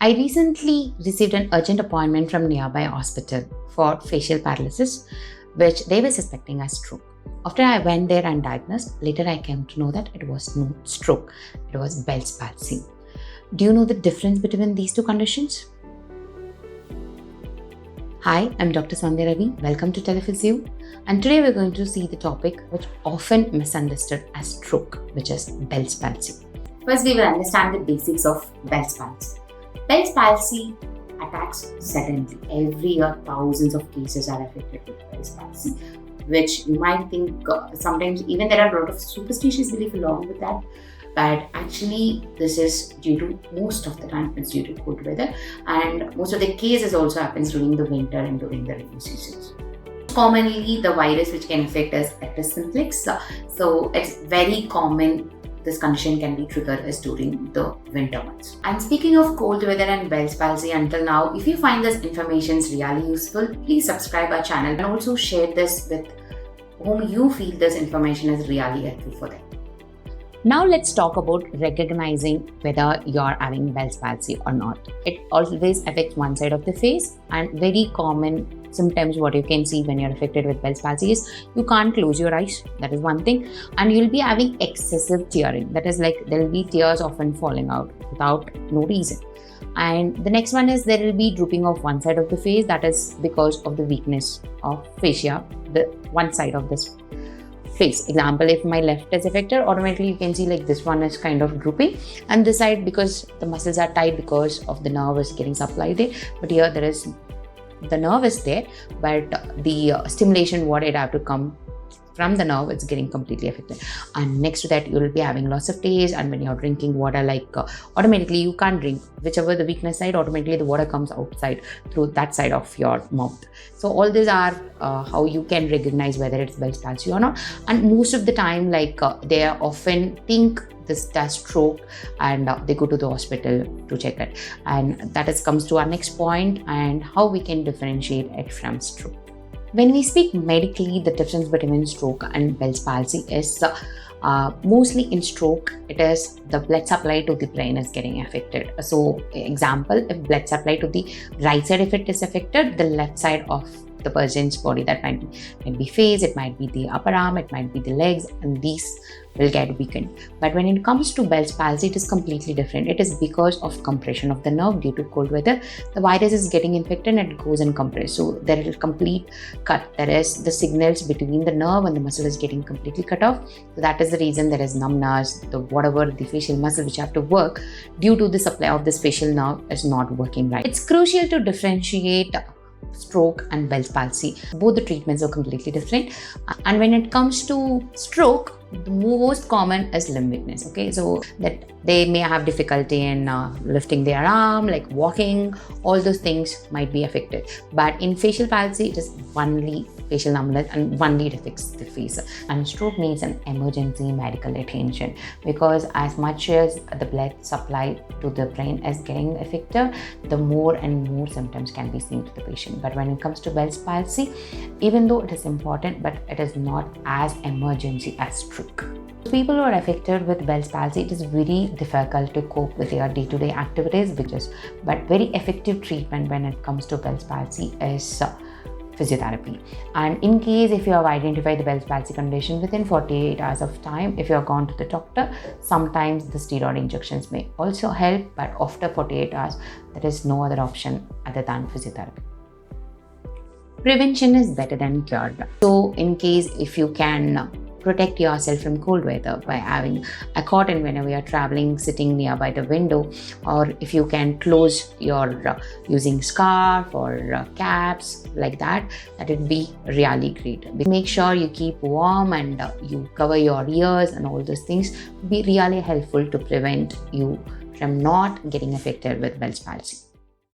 I recently received an urgent appointment from nearby hospital for facial paralysis, which they were suspecting as stroke. After I went there and diagnosed, later I came to know that it was not stroke, it was Bell's palsy. Do you know the difference between these two conditions? Hi, I'm Dr. Sandhya Ravi. Welcome to Telephysio. And today we're going to see the topic which often misunderstood as stroke, which is Bell's palsy. First, we will understand the basics of Bell's palsy. Bell's palsy attacks suddenly. Every year, thousands of cases are affected with Bell's palsy, which you might think sometimes even there are a lot of superstitious belief along with that. But actually, this is due to, most of the time, it's due to cold weather, and most of the cases also happens during the winter and during the rainy seasons. Commonly, the virus which can affect us is simplex, so it's very common. This condition can be triggered as during the winter months. And speaking of cold weather and Bell's palsy, until now, if you find this information is really useful, please subscribe our channel and also share this with whom you feel this information is really helpful for them. Now let's talk about recognizing whether you're having Bell's palsy or not. It always affects one side of the face, and very common symptoms what you can see when you're affected with Bell's palsy is you can't close your eyes. That is one thing. And you'll be having excessive tearing. That is like there will be tears often falling out without no reason. And the next one is there will be drooping of one side of the face. That is because of the weakness of fascia, the one side of this face. Example, if my left is affected, automatically you can see like this one is kind of drooping, and this side because the muscles are tight because of the nerve is getting supplied there. But here there is the nerve is there, but the stimulation what it have to come from the nerve, it's getting completely affected. And next to that, you will be having loss of taste, and when you're drinking water, automatically you can't drink. Whichever the weakness side, automatically the water comes outside through that side of your mouth. So all these are how you can recognize whether it's Bell's palsy or not. And most of the time, they often think this does stroke, and they go to the hospital to check it. And that comes to our next point, and how we can differentiate it from stroke. When we speak medically, the difference between stroke and Bell's palsy is mostly in stroke, it is the blood supply to the brain is getting affected. So, example, if blood supply to the right side, if it is affected, the left side of the person's body, that might be face, it might be the upper arm, it might be the legs, and these will get weakened. But when it comes to Bell's palsy, it is completely different. It is because of compression of the nerve due to cold weather. The virus is getting infected and it goes and compresses. So there is a complete cut. There is the signals between the nerve and the muscle is getting completely cut off. So that is the reason there is numbness, the facial muscle which have to work due to the supply of this facial nerve is not working right. It's crucial to differentiate stroke and Bell's palsy. Both the treatments are completely different. And when it comes to stroke, the most common is limb weakness. Okay, so that they may have difficulty in lifting their arm, like walking, all those things might be affected. But in facial palsy, it is only facial numbness and only it affects the face. And stroke needs an emergency medical attention, because as much as the blood supply to the brain is getting affected, the more and more symptoms can be seen to the patient. But when it comes to Bell's palsy, even though it is important, but it is not as emergency as stroke. People who are affected with Bell's palsy, it is very difficult to cope with their day-to-day activities, but very effective treatment when it comes to Bell's palsy is physiotherapy. And in case if you have identified the Bell's palsy condition within 48 hours of time, if you have gone to the doctor, sometimes the steroid injections may also help, but after 48 hours, there is no other option other than physiotherapy. Prevention is better than cure. So in case if you can protect yourself from cold weather by having a cotton whenever you're traveling, sitting nearby the window, or if you can close your using scarf or caps like that would be really great. Make sure you keep warm and you cover your ears, and all those things will be really helpful to prevent you from not getting affected with Bell's palsy.